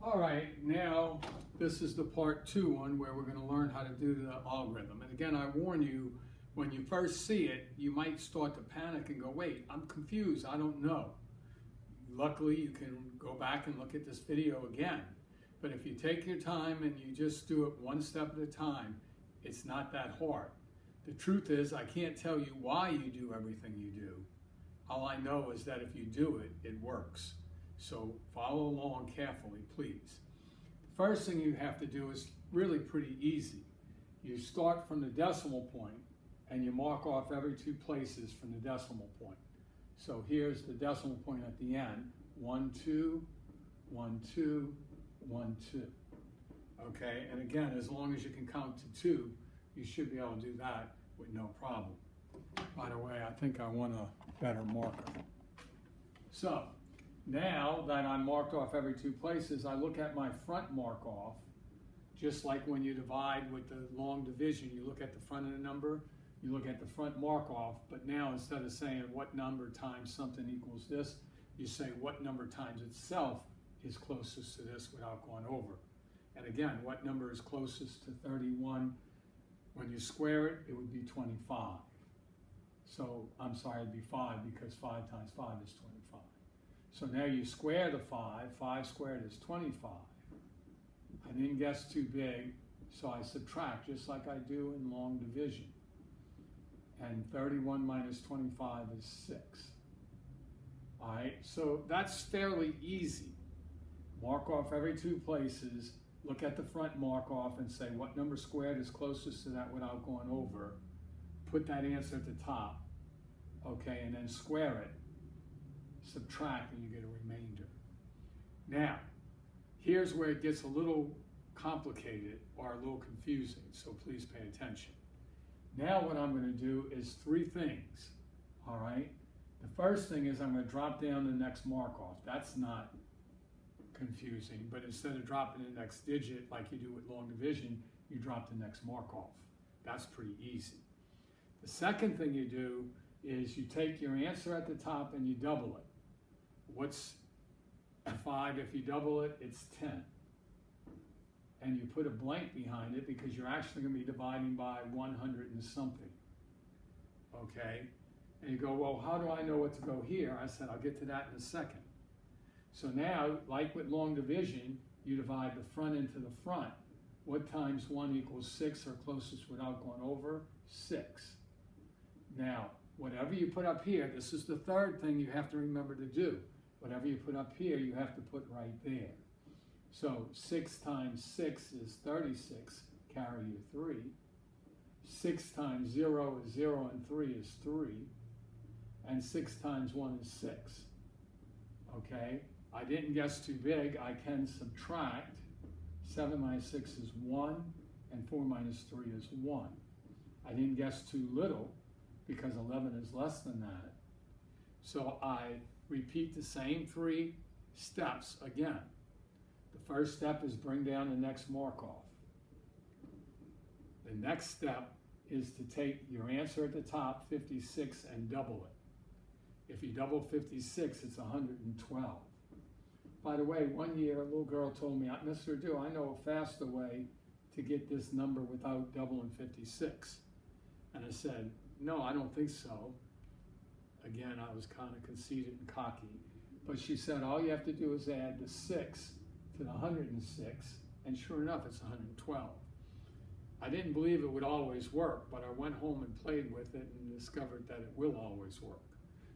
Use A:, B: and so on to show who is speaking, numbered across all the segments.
A: All right, now this is the part 2 one where we're going to learn how to do the algorithm. And again, I warn you, when you first see it, you might start to panic and go, wait, I'm confused, I don't know. Luckily, you can go back and look at this video again. But if you take your time and you just do it one step at a time, it's not that hard. The truth is, I can't tell you why you do everything you do. All I know is that if you do it, it works. So follow along carefully, please. The first thing you have to do is really pretty easy. You start from the decimal point and you mark off every 2 places from the decimal point. So here's the decimal point at the end, 1, 2, 1, 2, 1, 2. Okay, and again, as long as you can count to 2, you should be able to do that with no problem. By the way, I think I want a better marker. So, now that I'm marked off every 2 places, I look at my front mark off, just like when you divide with the long division, you look at the front of the number, you look at the front mark off, but now instead of saying what number times something equals this, you say what number times itself is closest to this without going over. And again, what number is closest to 31? When you square it, it would be 25. So, I'm sorry, it'd be 5 because 5 times 5 is 25. So now you square the 5, 5 squared is 25. I didn't guess too big, so I subtract just like I do in long division. And 31 minus 25 is 6. All right, so that's fairly easy. Mark off every 2 places, look at the front mark off and say what number squared is closest to that without going over. Put that answer at the top, okay, and then square it. Subtract and you get a remainder. Now, here's where it gets a little complicated or a little confusing, so please pay attention. Now what I'm going to do is 3 things, all right? The first thing is I'm going to drop down the next mark off. That's not confusing, but instead of dropping the next digit like you do with long division, you drop the next mark off. That's pretty easy. The second thing you do is you take your answer at the top and you double it. What's 5? If you double it, it's 10. And you put a blank behind it because you're actually going to be dividing by 100 and something. Okay? And you go, well, how do I know what to go here? I said, I'll get to that in a second. So now, like with long division, you divide the front into the front. What times 1 equals 6 or closest without going over? 6. Now, whatever you put up here, this is the third thing you have to remember to do. Whatever you put up here, you have to put right there. So 6 times 6 is 36, carry your 3. 6 times 0 is 0 and 3 is 3. And 6 times 1 is 6. Okay? I didn't guess too big. I can subtract. 7 minus 6 is 1, and 4 minus 3 is 1. I didn't guess too little because 11 is less than that. So I repeat the same 3 steps again. The first step is bring down the next mark off. The next step is to take your answer at the top, 56, and double it. If you double 56, it's 112. By the way, one year a little girl told me, Mr. Dew, I know a faster way to get this number without doubling 56. And I said, no, I don't think so. Again, I was kind of conceited and cocky. But she said, all you have to do is add the 6 to the 106, and sure enough, it's 112. I didn't believe it would always work, but I went home and played with it and discovered that it will always work.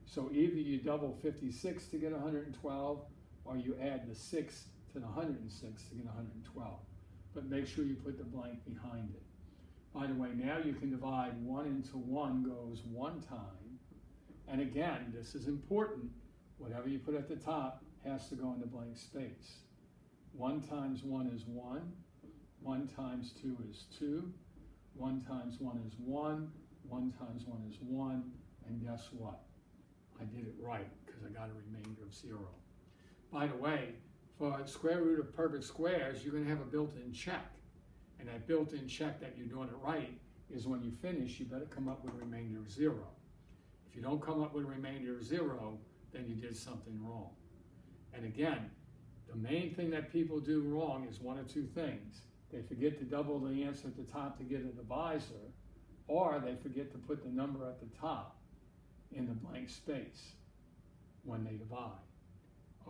A: So either you double 56 to get 112, or you add the 6 to the 106 to get 112. But make sure you put the blank behind it. By the way, now you can divide 1 into 1 goes 1 time. And again, this is important. Whatever you put at the top has to go in the blank space. 1 times 1 is 1. 1 times 2 is 2. 1 times 1 is 1. 1 times 1 is 1. And guess what? I did it right because I got a remainder of 0. By the way, for square root of perfect squares, you're going to have a built-in check. And that built-in check that you're doing it right is when you finish, you better come up with a remainder of 0. If you don't come up with a remainder of 0, then you did something wrong. And again, The main thing that people do wrong is one of two things. They forget to double the answer at the top to get a divisor, or they forget to put the number at the top in the blank space when they divide.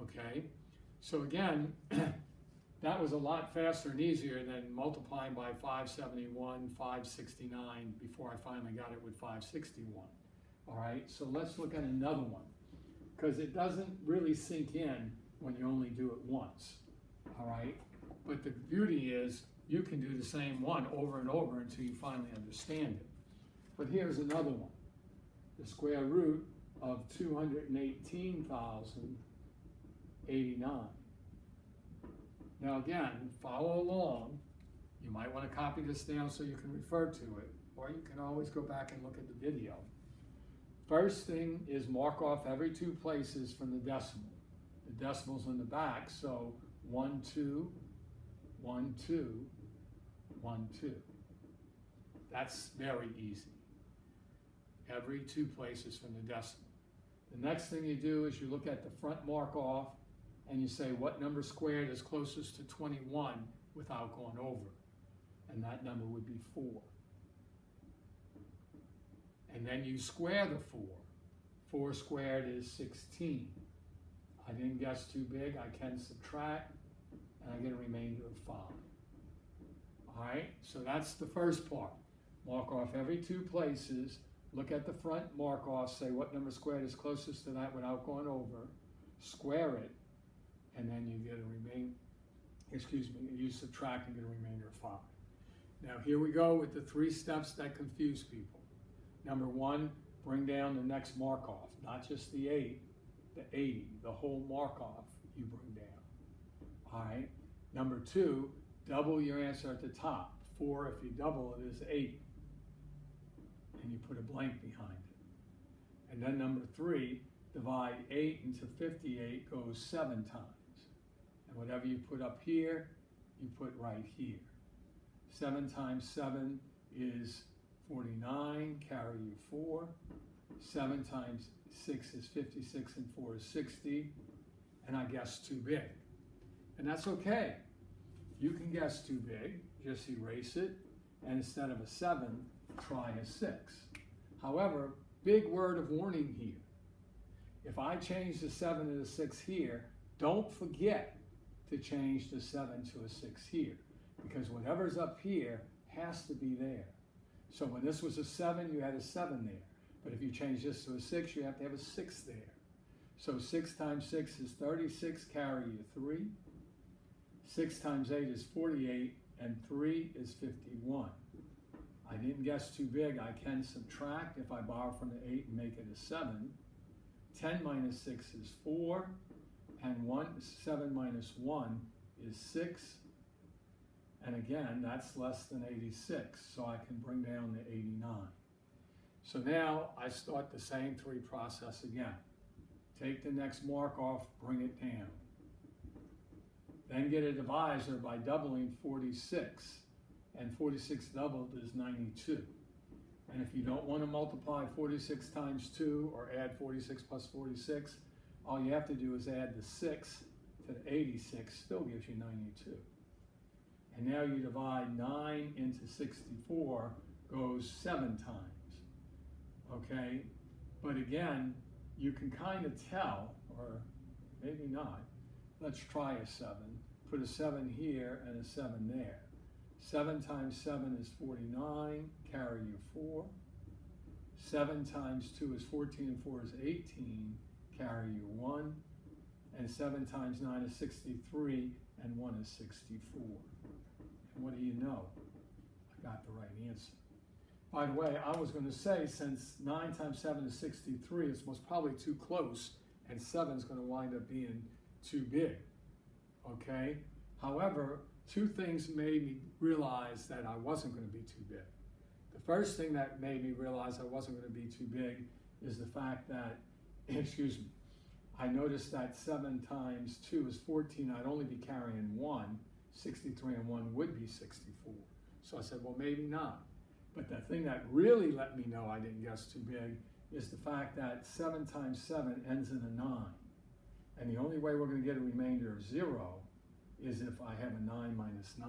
A: Okay? So again, that was a lot faster and easier than multiplying by 571, 569 before I finally got it with 561. All right, so let's look at another one, because it doesn't really sink in when you only do it once. All right, but the beauty is you can do the same one over and over until you finally understand it. But here's another one. The square root of 218,089. Now again, follow along. You might want to copy this down so you can refer to it, or you can always go back and look at the video. First thing is mark off every 2 places from the decimal. The decimal's in the back, so 1, 2, 1, 2, 1, 2. That's very easy. Every 2 places from the decimal. The next thing you do is you look at the front mark off and you say what number squared is closest to 21 without going over. And that number would be 4. And then you square the 4. 4 squared is 16. I didn't guess too big, I can subtract, and I get a remainder of 5. All right, so that's the first part. Mark off every 2 places, look at the front mark off, say what number squared is closest to that without going over, square it, and then you get a you subtract and get a remainder of 5. Now here we go with the 3 steps that confuse people. Number 1, bring down the next mark off, not just the 8, the 80, the whole mark off you bring down. All right. Number 2, double your answer at the top. 4, if you double it, is 8. And you put a blank behind it. And then number 3, divide 8 into 58 goes 7 times. And whatever you put up here, you put right here. 7 times 7 is 49, carry you 4. 7 times 6 is 56 and 4 is 60. And I guessed too big. And that's okay. You can guess too big, just erase it. And instead of a 7, try a 6. However, big word of warning here. If I change the 7 to a 6 here, don't forget to change the 7 to a 6 here. Because whatever's up here has to be there. So when this was a 7, you had a 7 there. But if you change this to a 6, you have to have a 6 there. So 6 times 6 is 36, carry you 3. 6 times 8 is 48, and 3 is 51. I didn't guess too big. I can subtract if I borrow from the 8 and make it a 7. 10 minus 6 is 4, and 7 minus 1 is 6. And again, that's less than 86, so I can bring down the 89. So now I start the same 3 process again. Take the next mark off, bring it down. Then get a divisor by doubling 46. And 46 doubled is 92. And if you don't want to multiply 46 times 2 or add 46 plus 46, all you have to do is add the 6 to the 86, still gives you 92. And now you divide 9 into 64, goes 7 times. Okay? But again, you can kind of tell, or maybe not. Let's try a 7. Put a 7 here and a 7 there. 7 times 7 is 49, carry you 4. 7 times 2 is 14 and 4 is 18, carry you 1. And 7 times 9 is 63 and 1 is 64. And what do you know? I got the right answer. By the way, I was going to say since 9 times 7 is 63, it's most probably too close, and 7 is going to wind up being too big. Okay? However, 2 things made me realize that I wasn't going to be too big. The first thing that made me realize I wasn't going to be too big is the fact that, excuse me, I noticed that 7 times 2 is 14. I'd only be carrying 1. 63 and 1 would be 64. So I said, well, maybe not. But the thing that really let me know I didn't guess too big is the fact that 7 times 7 ends in a 9. And the only way we're going to get a remainder of 0 is if I have a 9 minus 9.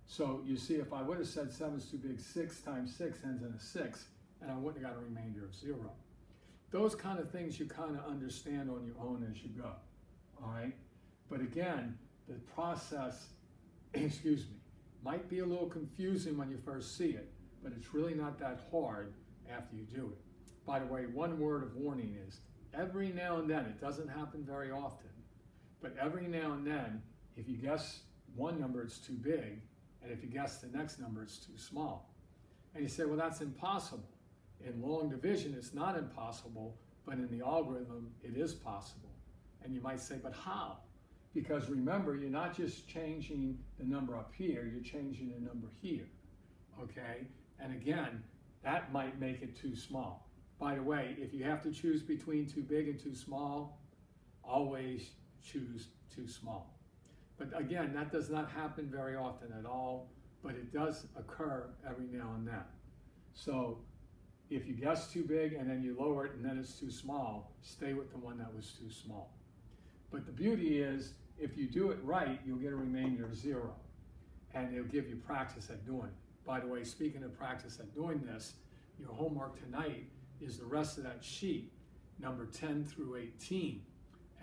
A: So you see, if I would have said 7 is too big, 6 times 6 ends in a 6, and I wouldn't have got a remainder of 0. Those kind of things you kind of understand on your own as you go, all right? But again, the process, excuse me, might be a little confusing when you first see it, but it's really not that hard after you do it. By the way, one word of warning is, every now and then, it doesn't happen very often, but every now and then, if you guess one number, it's too big, and if you guess the next number, it's too small. And you say, well, that's impossible. In long division, it's not impossible, but in the algorithm, it is possible. And you might say, but how? Because remember, you're not just changing the number up here, you're changing the number here, okay? And again, that might make it too small. By the way, if you have to choose between too big and too small, always choose too small. But again, that does not happen very often at all, but it does occur every now and then. So if you guess too big and then you lower it and then it's too small, stay with the one that was too small. But the beauty is, if you do it right, you'll get a remainder of 0, and it'll give you practice at doing it. By the way, speaking of practice at doing this, your homework tonight is the rest of that sheet, number 10 through 18.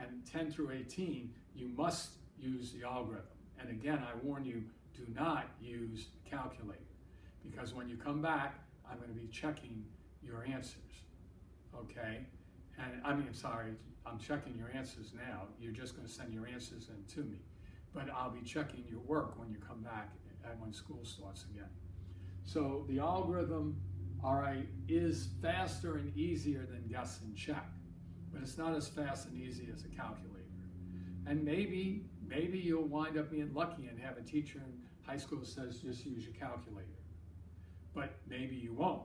A: And 10 through 18, you must use the algorithm. And again, I warn you, do not use a calculator, because when you come back, I'm going to be checking your answers, okay? And I'm checking your answers now. You're just going to send your answers in to me. But I'll be checking your work when you come back and when school starts again. So the algorithm, all right, is faster and easier than guess and check, but it's not as fast and easy as a calculator. And maybe you'll wind up being lucky and have a teacher in high school who says just use your calculator. But maybe you won't.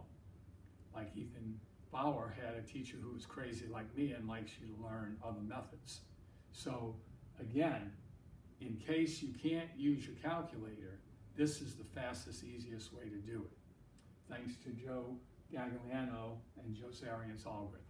A: Like Ethan Bauer had a teacher who was crazy like me and likes you to learn other methods. So again, in case you can't use your calculator, this is the fastest, easiest way to do it. Thanks to Joe Gagliano and Joe Sarian's algorithm.